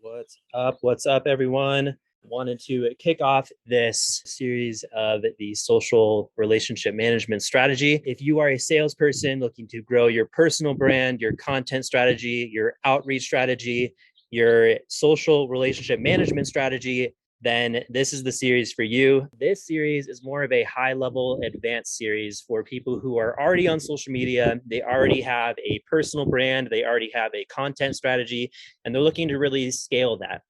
What's up? What's up, everyone? Wanted to kick off this series of the social relationship management strategy. If you are a salesperson looking to grow your personal brand, your content strategy, your outreach strategy, your social relationship management strategy, then this is the series for you. This series is more of a high level advanced series for people who are already on social media. They already have a personal brand, they already have a content strategy, and they're looking to really scale that.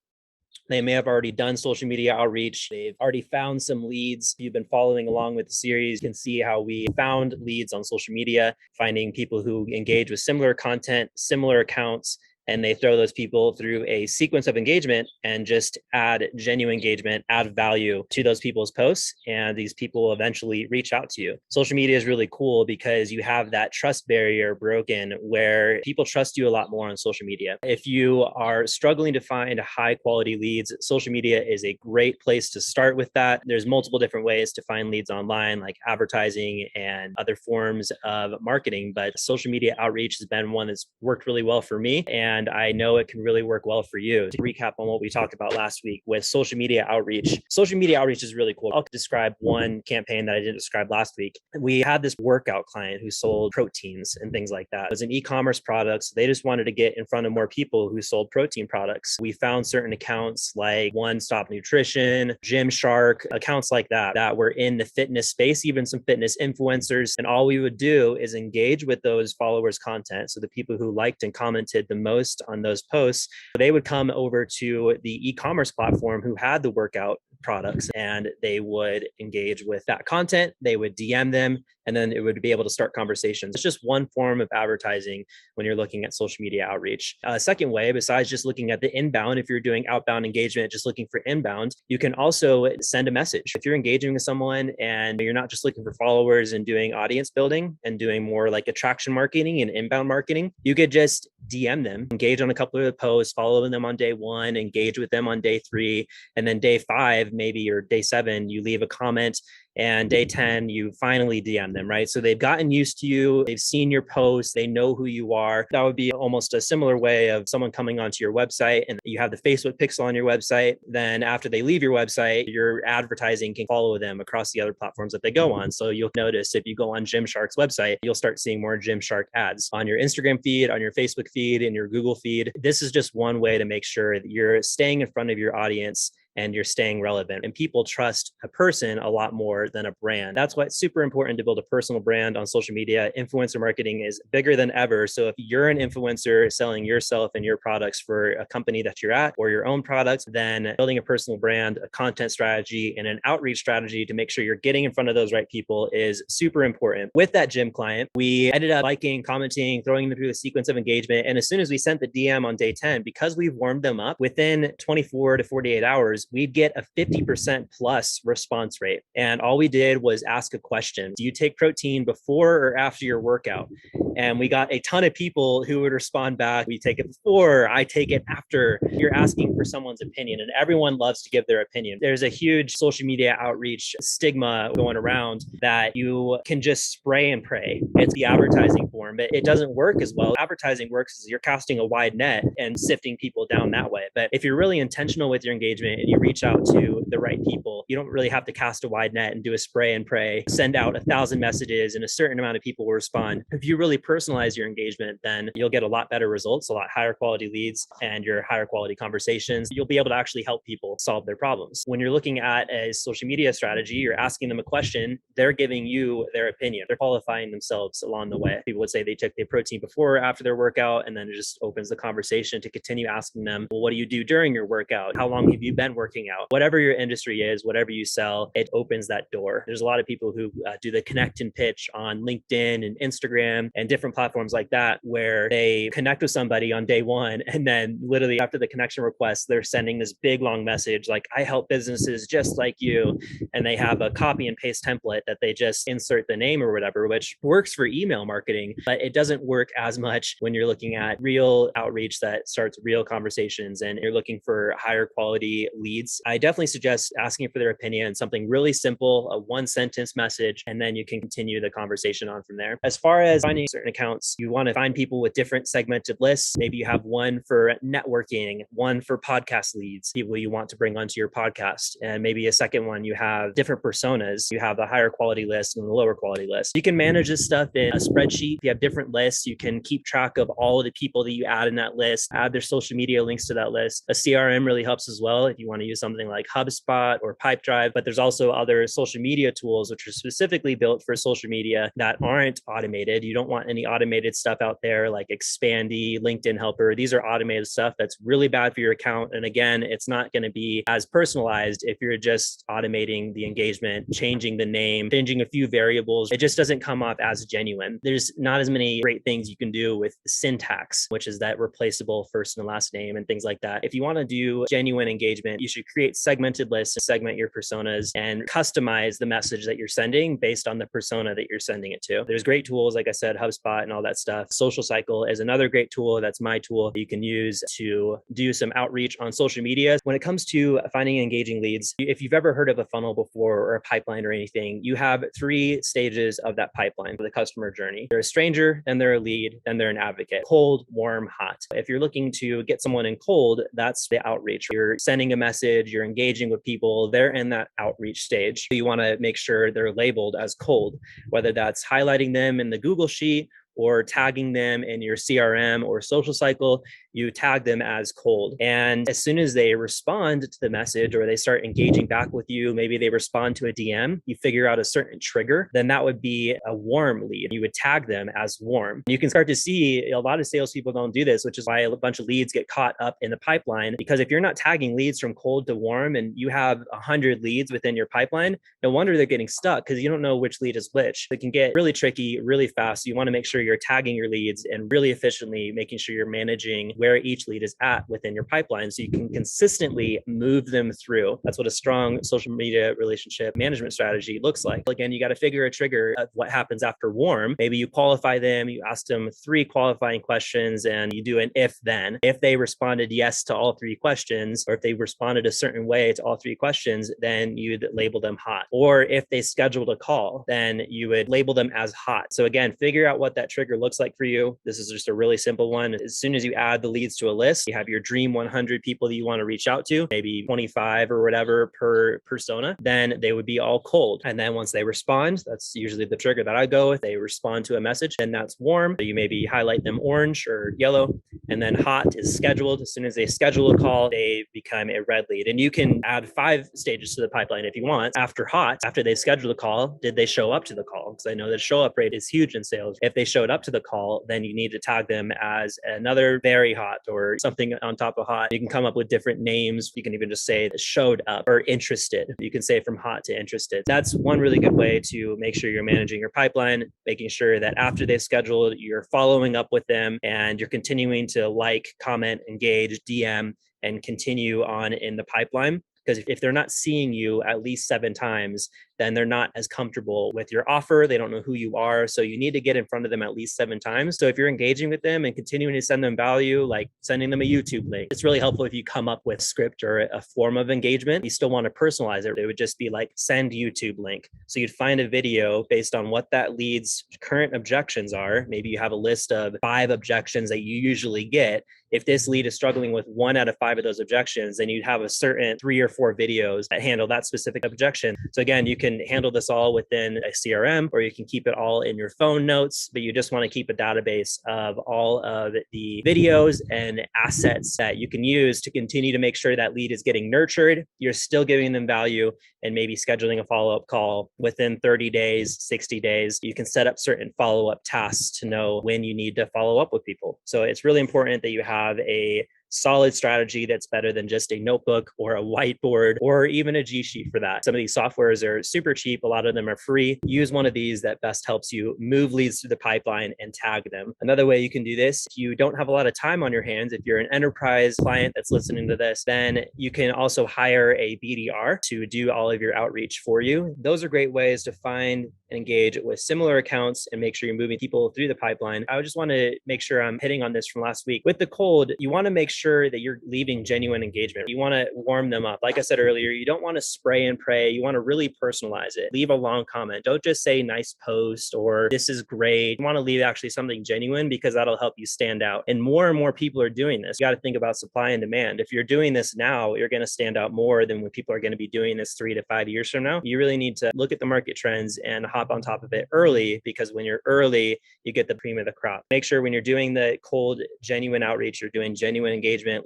They may have already done social media outreach. They've already found some leads. If you've been following along with the series, you can see how we found leads on social media, finding people who engage with similar content, similar accounts, and they throw those people through a sequence of engagement and just add genuine engagement, add value to those people's posts. And these people will eventually reach out to you. Social media is really cool because you have that trust barrier broken where people trust you a lot more on social media. If you are struggling to find high quality leads, social media is a great place to start with that. There's multiple different ways to find leads online, like advertising and other forms of marketing, but social media outreach has been one that's worked really well for me. And I know it can really work well for you. To recap on what we talked about last week with social media outreach is really cool. I'll describe one campaign that I didn't describe last week. We had this workout client who sold proteins and things like that. It was an e-commerce product. So they just wanted to get in front of more people who sold protein products. We found certain accounts like One Stop Nutrition, Gymshark, accounts like that were in the fitness space, even some fitness influencers. And all we would do is engage with those followers' content. So the people who liked and commented the most on those posts, they would come over to the e-commerce platform who had the workout products and they would engage with that content. They would DM them and then it would be able to start conversations. It's just one form of advertising when you're looking at social media outreach. Second way, besides just looking at the inbound, if you're doing outbound engagement, just looking for inbound, you can also send a message. If you're engaging with someone and you're not just looking for followers and doing audience building and doing more like attraction marketing and inbound marketing, you could just DM them, engage on a couple of the posts, follow them on day 1, engage with them on day 3, and then day 5, maybe, or day 7, you leave a comment, and day 10, you finally DM them, right? So they've gotten used to you. They've seen your posts. They know who you are. That would be almost a similar way of someone coming onto your website and you have the Facebook pixel on your website. Then after they leave your website, your advertising can follow them across the other platforms that they go on. So you'll notice if you go on Gymshark's website, you'll start seeing more Gymshark ads on your Instagram feed, on your Facebook feed, and your Google feed. This is just one way to make sure that you're staying in front of your audience and you're staying relevant. And people trust a person a lot more than a brand. That's why it's super important to build a personal brand on social media. Influencer marketing is bigger than ever. So if you're an influencer selling yourself and your products for a company that you're at or your own products, then building a personal brand, a content strategy, and an outreach strategy to make sure you're getting in front of those right people is super important. With that gym client, we ended up liking, commenting, throwing them through the sequence of engagement. And as soon as we sent the DM on day 10, because we've warmed them up, within 24 to 48 hours, we'd get a 50% plus response rate. And all we did was ask a question. Do you take protein before or after your workout? And we got a ton of people who would respond back, we take it before, I take it after. You're asking for someone's opinion, and everyone loves to give their opinion. There's a huge social media outreach stigma going around that you can just spray and pray. It's the advertising form, but it doesn't work as well. Advertising works as you're casting a wide net and sifting people down that way. But if you're really intentional with your engagement and you reach out to the right people, you don't really have to cast a wide net and do a spray and pray, send out 1,000 messages and a certain amount of people will respond. If you really personalize your engagement, then you'll get a lot better results, a lot higher quality leads, and your higher quality conversations. You'll be able to actually help people solve their problems. When you're looking at a social media strategy, you're asking them a question, they're giving you their opinion. They're qualifying themselves along the way. People would say they took their protein before or after their workout, and then it just opens the conversation to continue asking them, well, what do you do during your workout? How long have you been working out? Whatever your industry is, whatever you sell, it opens that door. There's a lot of people who do the connect and pitch on LinkedIn and Instagram and different platforms like that, where they connect with somebody on day 1, and then literally after the connection request, they're sending this big long message like, I help businesses just like you. And they have a copy and paste template that they just insert the name or whatever, which works for email marketing, but it doesn't work as much when you're looking at real outreach that starts real conversations and you're looking for higher quality leads, I definitely suggest asking for their opinion, something really simple, a one sentence message, and then you can continue the conversation on from there. As far as finding certain accounts, you want to find people with different segmented lists. Maybe you have one for networking, one for podcast leads, people you want to bring onto your podcast, and maybe a second one you have different personas. You have the higher quality list and the lower quality list. You can manage this stuff in a spreadsheet. If you have different lists, you can keep track of all of the people that you add in that list, add their social media links to that list. A CRM really helps as well if you want to use something like HubSpot or Pipedrive, but there's also other social media tools which are specifically built for social media that aren't automated. You don't want any automated stuff out there like Expandy, LinkedIn Helper. These are automated stuff that's really bad for your account. And again, it's not going to be as personalized if you're just automating the engagement, changing the name, changing a few variables. It just doesn't come off as genuine. There's not as many great things you can do with syntax, which is that replaceable first and last name and things like that. If you want to do genuine engagement, you should create segmented lists, segment your personas, and customize the message that you're sending based on the persona that you're sending it to. There's great tools, like I said, HubSpot and all that stuff. Social Cycle is another great tool. That's my tool you can use to do some outreach on social media. When it comes to finding engaging leads, if you've ever heard of a funnel before or a pipeline or anything, you have 3 stages of that pipeline for the customer journey. They're a stranger, then they're a lead, then they're an advocate. Cold, warm, hot. If you're looking to get someone in cold, that's the outreach. You're sending a message, you're engaging with people, they're in that outreach stage. You want to make sure they're labeled as cold, whether that's highlighting them in the Google Sheet or tagging them in your CRM or Social Cycle, you tag them as cold. And as soon as they respond to the message or they start engaging back with you, maybe they respond to a DM, you figure out a certain trigger, then that would be a warm lead. You would tag them as warm. You can start to see a lot of salespeople don't do this, which is why a bunch of leads get caught up in the pipeline. Because if you're not tagging leads from cold to warm and you have 100 leads within your pipeline, no wonder they're getting stuck because you don't know which lead is which. It can get really tricky really fast. You want to make sure you're tagging your leads and really efficiently making sure you're managing where each lead is at within your pipeline so you can consistently move them through. That's what a strong social media relationship management strategy looks like. Again, you got to figure a trigger of what happens after warm. Maybe you qualify them, you ask them 3 qualifying questions and you do an if then. If they responded yes to all 3 questions, or if they responded a certain way to all 3 questions, then you'd label them hot. Or if they scheduled a call, then you would label them as hot. So again, figure out what that trigger looks like for you. This is just a really simple one. As soon as you add the leads to a list, you have your dream 100 people that you want to reach out to, maybe 25 or whatever per persona, then they would be all cold. And then once they respond, that's usually the trigger that I go with. They respond to a message, and that's warm. So you maybe highlight them orange or yellow. And then hot is scheduled. As soon as they schedule a call, they become a red lead. And you can add 5 stages to the pipeline if you want. After hot, after they scheduled a call, did they show up to the call? Because I know the show up rate is huge in sales. If they showed up to the call, then you need to tag them as another very hot or something on top of hot. You can come up with different names. You can even just say showed up or interested. You can say from hot to interested. That's one really good way to make sure you're managing your pipeline, making sure that after they've scheduled, you're following up with them and you're continuing to like, comment, engage, DM, and continue on in the pipeline. Because if they're not seeing you at least 7 times, then they're not as comfortable with your offer. They don't know who you are. So you need to get in front of them at least 7 times. So if you're engaging with them and continuing to send them value, like sending them a YouTube link, it's really helpful if you come up with script or a form of engagement. You still want to personalize it. It would just be like send YouTube link. So you'd find a video based on what that lead's current objections are. Maybe you have a list of 5 objections that you usually get. If this lead is struggling with 1 out of 5 of those objections, then you'd have a certain 3 or 4 videos that handle that specific objection. So again, you can handle this all within a CRM, or you can keep it all in your phone notes, but you just want to keep a database of all of the videos and assets that you can use to continue to make sure that lead is getting nurtured. You're still giving them value, and maybe scheduling a follow-up call within 30 days, 60 days. You can set up certain follow-up tasks to know when you need to follow up with people. So it's really important that you have a solid strategy that's better than just a notebook or a whiteboard or even a G Sheet for that. Some of these softwares are super cheap. A lot of them are free. Use one of these that best helps you move leads through the pipeline and tag them. Another way you can do this, if you don't have a lot of time on your hands, if you're an enterprise client that's listening to this, then you can also hire a BDR to do all of your outreach for you. Those are great ways to find and engage with similar accounts and make sure you're moving people through the pipeline. I would just want to make sure I'm hitting on this from last week. With the cold, you want to make sure that you're leaving genuine engagement. You want to warm them up. Like I said earlier, you don't want to spray and pray. You want to really personalize it. Leave a long comment. Don't just say nice post or this is great. You want to leave actually something genuine because that'll help you stand out. And more people are doing this. You got to think about supply and demand. If you're doing this now, you're going to stand out more than when people are going to be doing this 3 to 5 years from now. You really need to look at the market trends and hop on top of it early, because when you're early, you get the cream of the crop. Make sure when you're doing the cold, genuine outreach, you're doing genuine engagement,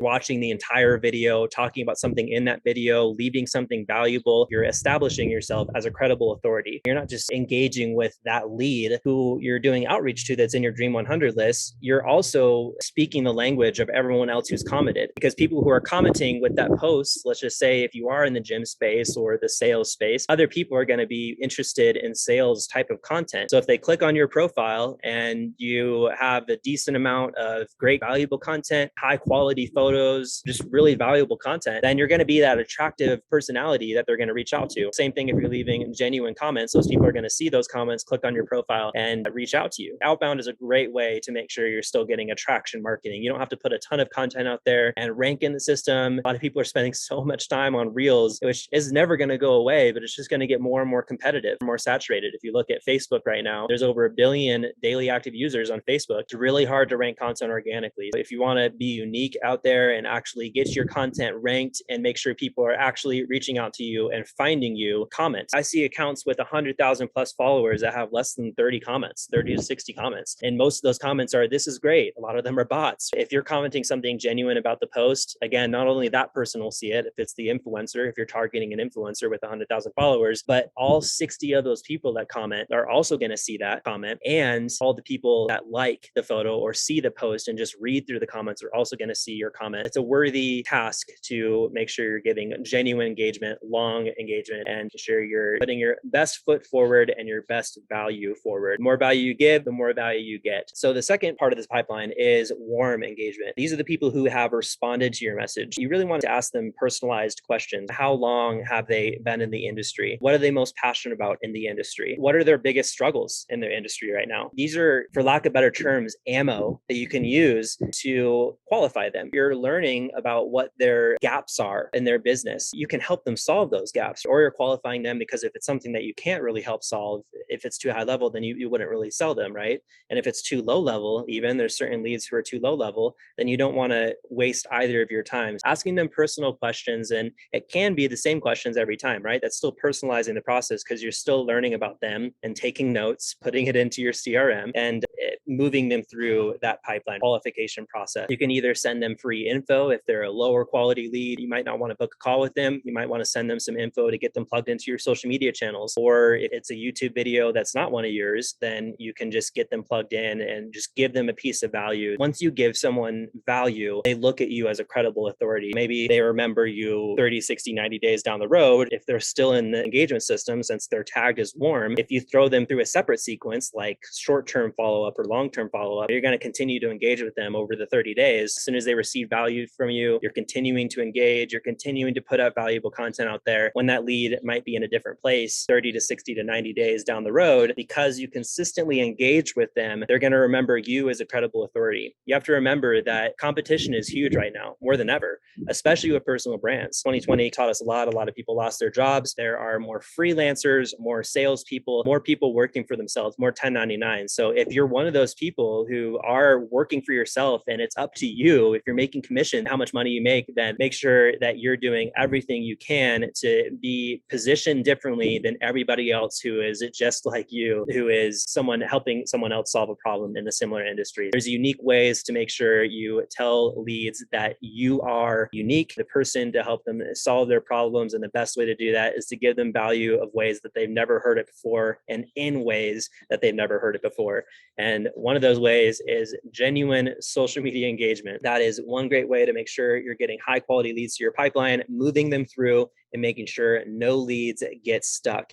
watching the entire video, talking about something in that video, leaving something valuable. You're establishing yourself as a credible authority. You're not just engaging with that lead who you're doing outreach to that's in your Dream 100 list. You're also speaking the language of everyone else who's commented, because people who are commenting with that post, let's just say if you are in the gym space or the sales space, other people are going to be interested in sales type of content. So if they click on your profile and you have a decent amount of great valuable content, high quality photos, just really valuable content, then you're going to be that attractive personality that they're going to reach out to. Same thing if you're leaving genuine comments. Those people are going to see those comments, click on your profile, and reach out to you. Outbound is a great way to make sure you're still getting attraction marketing. You don't have to put a ton of content out there and rank in the system. A lot of people are spending so much time on Reels, which is never going to go away, but it's just going to get more and more competitive, more saturated. If you look at Facebook right now, there's over 1 billion daily active users on Facebook. It's really hard to rank content organically. If you want to be unique out there and actually get your content ranked and make sure people are actually reaching out to you and finding you, comment. I see accounts with 100,000 plus followers that have less than 30 comments, 30 to 60 comments. And most of those comments are, this is great. A lot of them are bots. If you're commenting something genuine about the post, again, not only that person will see it, if it's the influencer, if you're targeting an influencer with 100,000 followers, but all 60 of those people that comment are also going to see that comment. And all the people that like the photo or see the post and just read through the comments are also going to see your comment. It's a worthy task to make sure you're giving genuine engagement, long engagement, and to sure you're putting your best foot forward and your best value forward. The more value you give, the more value you get. So the second part of this pipeline is warm engagement. These are the people who have responded to your message. You really want to ask them personalized questions. How long have they been in the industry? What are they most passionate about in the industry? What are their biggest struggles in their industry right now? These are, for lack of better terms, ammo that you can use to qualify them. You're learning about what their gaps are in their business. You can help them solve those gaps, or you're qualifying them because if it's something that you can't really help solve, if it's too high level, then you wouldn't really sell them, right? And if it's too low level, even there's certain leads who are too low level, then you don't want to waste either of your times asking them personal questions. And it can be the same questions every time, right? That's still personalizing the process because you're still learning about them and taking notes, putting it into your CRM and moving them through that pipeline qualification process. You can either send them free info if they're a lower quality lead. You might not want to book a call with them. You might want to send them some info to get them plugged into your social media channels. Or if it's a YouTube video that's not one of yours, then you can just get them plugged in and just give them a piece of value. Once you give someone value, they look at you as a credible authority. Maybe they remember you 30, 60, 90 days down the road. If they're still in the engagement system, since they're tagged as warm, if you throw them through a separate sequence like short-term follow-up or long-term follow-up, you're going to continue to engage with them over the 30 days. As soon as they receive value from you, you're continuing to engage, you're continuing to put out valuable content out there. When that lead might be in a different place 30 to 60 to 90 days down the road, because you consistently engage with them, they're going to remember you as a credible authority. You have to remember that competition is huge right now, more than ever, especially with personal brands. 2020 taught us a lot. A lot of people lost their jobs. There are more freelancers, more salespeople, more people working for themselves, more 1099. So if you're one of those people who are working for yourself and it's up to you, if you're making commission, how much money you make, then make sure that you're doing everything you can to be positioned differently than everybody else who is just like you, who is someone helping someone else solve a problem in a similar industry. There's unique ways to make sure you tell leads that you are unique, the person to help them solve their problems. And the best way to do that is to give them value of ways that they've never heard it before and in ways that they've never heard it before. And one of those ways is genuine social media engagement. That is one great way to make sure you're getting high quality leads to your pipeline, moving them through and making sure no leads get stuck.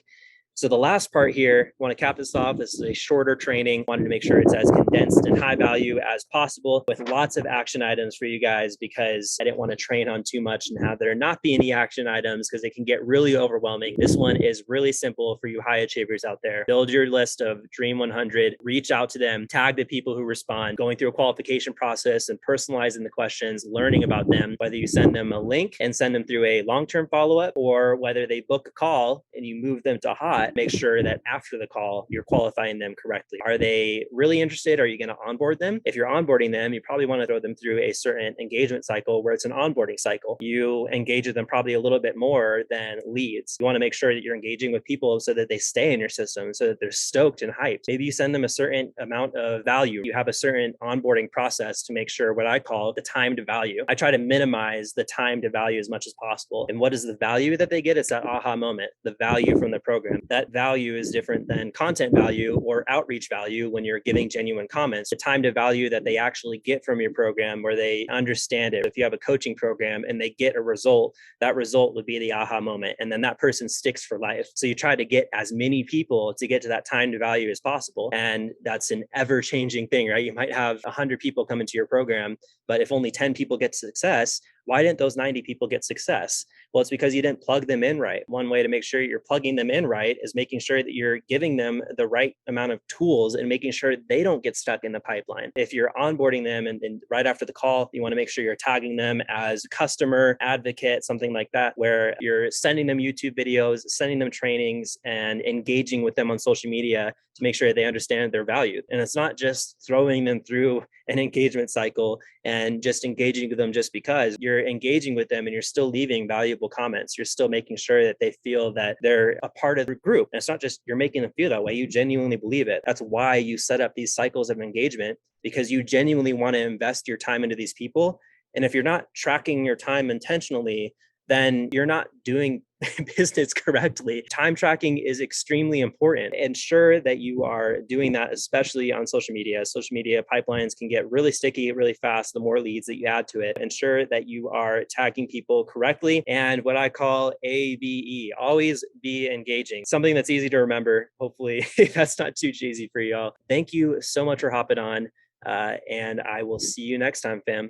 So the last part here, want to cap this off. This is a shorter training. Wanted to make sure it's as condensed and high value as possible with lots of action items for you guys, because I didn't want to train on too much and have there not be any action items because it can get really overwhelming. This one is really simple for you high achievers out there. Build your list of Dream 100, reach out to them, tag the people who respond, going through a qualification process and personalizing the questions, learning about them, whether you send them a link and send them through a long-term follow-up, or whether they book a call and you move them to hot, make sure that after the call, you're qualifying them correctly. Are they really interested? Are you going to onboard them? If you're onboarding them, you probably want to throw them through a certain engagement cycle where it's an onboarding cycle. You engage with them probably a little bit more than leads. You want to make sure that you're engaging with people so that they stay in your system, so that they're stoked and hyped. Maybe you send them a certain amount of value. You have a certain onboarding process to make sure what I call the time to value. I try to minimize the time to value as much as possible. And what is the value that they get? It's that aha moment, the value from the program. That value is different than content value or outreach value when you're giving genuine comments. The time to value that they actually get from your program, where they understand it. If you have a coaching program and they get a result, that result would be the aha moment. And then that person sticks for life. So you try to get as many people to get to that time to value as possible. And that's an ever changing thing, right? You might have 100 people come into your program, but if only 10 people get success, why didn't those 90 people get success? Well, it's because you didn't plug them in right. One way to make sure you're plugging them in right is making sure that you're giving them the right amount of tools and making sure they don't get stuck in the pipeline. If you're onboarding them and right after the call, you want to make sure you're tagging them as customer advocate, something like that, where you're sending them YouTube videos, sending them trainings, and engaging with them on social media to make sure they understand their value. And it's not just throwing them through an engagement cycle and just engaging with them just because. You're engaging with them and you're still leaving valuable comments. You're still making sure that they feel that they're a part of the group. And it's not just you're making them feel that way, you genuinely believe it. That's why you set up these cycles of engagement, because you genuinely want to invest your time into these people. And if you're not tracking your time intentionally, then you're not doing business correctly. Time tracking is extremely important. Ensure that you are doing that, especially on social media. Social media pipelines can get really sticky really fast the more leads that you add to it. Ensure that you are tagging people correctly and what I call ABE, always be engaging. Something that's easy to remember. Hopefully that's not too cheesy for y'all. Thank you so much for hopping on. And I will see you next time, fam.